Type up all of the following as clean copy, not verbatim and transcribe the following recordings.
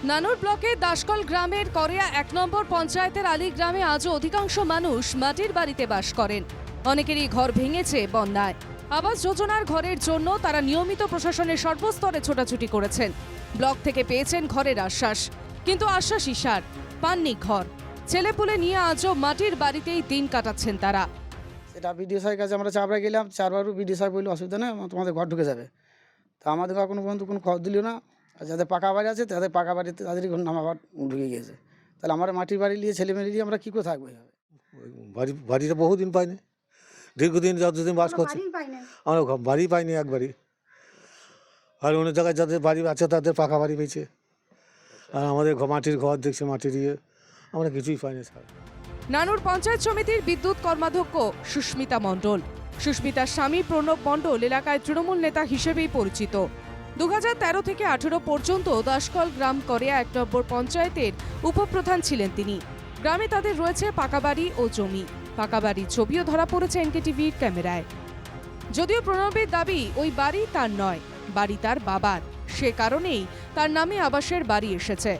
নানুর ব্লকের দাসকল গ্রামের করিয়া ১ নম্বর পঞ্চায়েতের আলী গ্রামে আজও অধিকাংশ মানুষ মাটির বাড়িতে বাস করেন। অনেকেরই ঘর ভেঙেছে বন্যায়। আবাস যোজনার ঘরের জন্য তারা নিয়মিত প্রশাসনের সর্বস্তরে ছোটাছুটি করেছেন। ব্লক থেকে পেয়েছেন ঘরের আশ্বাস, কিন্তু আশ্বাসই সার, পাননি ঘর। ছেলেপুলে নিয়ে আজও মাটির বাড়িতেই দিন কাটাচ্ছেন তারা। এটা বিডিও সাহেবের কাছে আমরা চাপড়া গেলাম, চারবারও বিডিও সাহেব বললো অসুবিধা নেই, তোমাদের ঘর ঢুকে যাবে। তা আমাদের এখনো পর্যন্ত কোনো খবর দিল না। আর যাদের পাকা বাড়ি আছে তাদের পাকা বাড়িতে তাদেরই ঘর নামা ঢুকে গিয়েছে। তাহলে আমরা মাটির বাড়ি নিয়ে ছেলেমেয়ে নিয়ে আমরা কী করে থাকবো? বাড়িটা বহুদিন পাইনি, দীর্ঘদিন যতদিন বাস করছি আমরা বাড়ি পাইনি একবারই। আর অন্য জায়গায় যাদের বাড়ি আছে তাদের পাকা বাড়ি পেয়েছে, আর আমাদের মাটির ঘর দেখছে, মাটির ইয়ে, আমরা কিছুই পাইনি স্যার। নানুর পঞ্চায়েত সমিতির বিদ্যুৎ কর্মাধ্যক্ষ সুস্মিতা মণ্ডল। সুস্মিতার স্বামী প্রণব মণ্ডল এলাকায় তৃণমূল নেতা হিসেবেই পরিচিত। 2013 থেকে 18 পর্যন্ত দাসকল গ্রাম করিয়া 1 নম্বর পঞ্চায়েতের উপপ্রধান ছিলেন তিনি। গ্রামে তাদের রয়েছে পাকা বাড়ি ও জমি। পাকা বাড়ির ছবিও ধরা পড়েছে এনকেটিভির ক্যামেরায়। যদিও প্রণবের দাবি ওই বাড়ি তার নয়, বাড়ি তার বাবার। সে কারণেই তার নামে আবাসের বাড়ি এসেছে।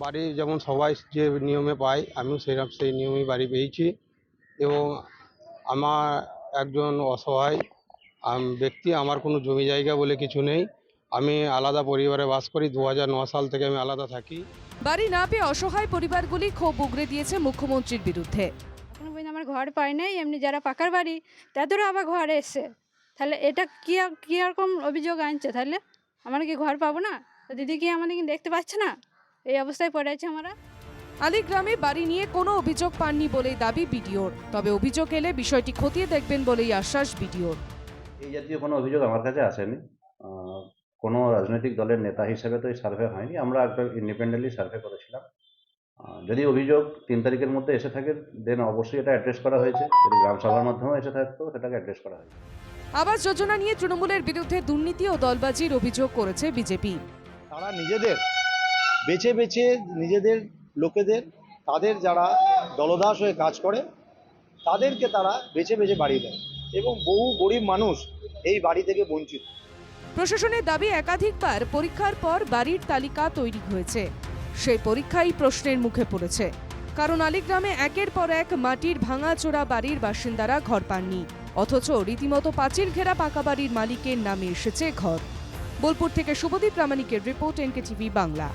বাড়ি যেমন সবাই যে নিয়মে পায়, আমিও সেই নিয়মেই বাড়ি পেয়েছি। এবং আমার একজন অসহায় ব্যক্তি, আমার কোনো জমি জায়গা বলে কিছু নেই। আমি আলাদা পরিবারে বাস করি, 2009 সাল থেকে আমি আলাদা থাকি। বাড়ি না পেয়ে অসহায় পরিবারগুলি ক্ষোভ উগরে দিয়েছে মুখ্যমন্ত্রীর বিরুদ্ধে। এখনো পর্যন্ত আমার ঘর পাই নাই, এমনি যারা পাকার বাড়ি তাদেরও আবার ঘর এসছে। তাহলে এটা কি রকম অভিযোগ আনছে? তাহলে আমরা কি ঘর পাবো না? তো দিদি কি আমাদের কি দেখতে পাচ্ছে না? এই অবস্থায় পড়ে আছে আমরা। আলী গ্রামে বাড়ি নিয়ে কোনো অভিযোগ পাননি বলেই দাবি বিডিওর। তবে অভিযোগ এলে বিষয়টি খতিয়ে দেখবেন বলেই আশ্বাস বিডিওর। এই জাতীয় কোনো অভিযোগ আমার কাছে আসেনি। কোনো রাজনৈতিক দলের নেতা হিসেবে তো এই সার্ভে হয়নি, আমরা একটা ইন্ডিপেন্ডেন্টলি সার্ভে করেছিলাম। যদি অভিযোগ 3 তারিখের মধ্যে এসে থাকে দেন অবশ্যই এটা অ্যাড্রেস করা হয়েছে। যদি গ্রামসভার মাধ্যমে এসে থাকতো সেটাকে অ্যাড্রেস করা হয়েছে। আবাস যোজনা নিয়ে তৃণমূলের বিরুদ্ধে দুর্নীতি ও দলবাজির অভিযোগ করেছে বিজেপি। তারা নিজেদের বেছে বেছে নিজেদের লোকেদের, তাদের যারা দলদাস হয়ে কাজ করে তাদেরকে তারা বেছে বেছে বাড়ি দেয় এবং বহু গরিব মানুষ এই বাড়ি থেকে বঞ্চিত। প্রশাসনের দাবি একাধিকবার পরীক্ষার পর বাড়ির তালিকা তৈরি হয়েছে। সেই পরীক্ষাই প্রশ্নের মুখে পড়েছে। কারণ আলীগ্রামে একের পর এক মাটির ভাঙাচোরা বাড়ির বাসিন্দারা ঘর পাননি, অথচ রীতিমতো পাঁচিল ঘেরা পাকা বাড়ির মালিকের নামে এসেছে ঘর। বোলপুর থেকে শুভদীপ প্রামাণিকের রিপোর্ট, এনকেটিভি বাংলা।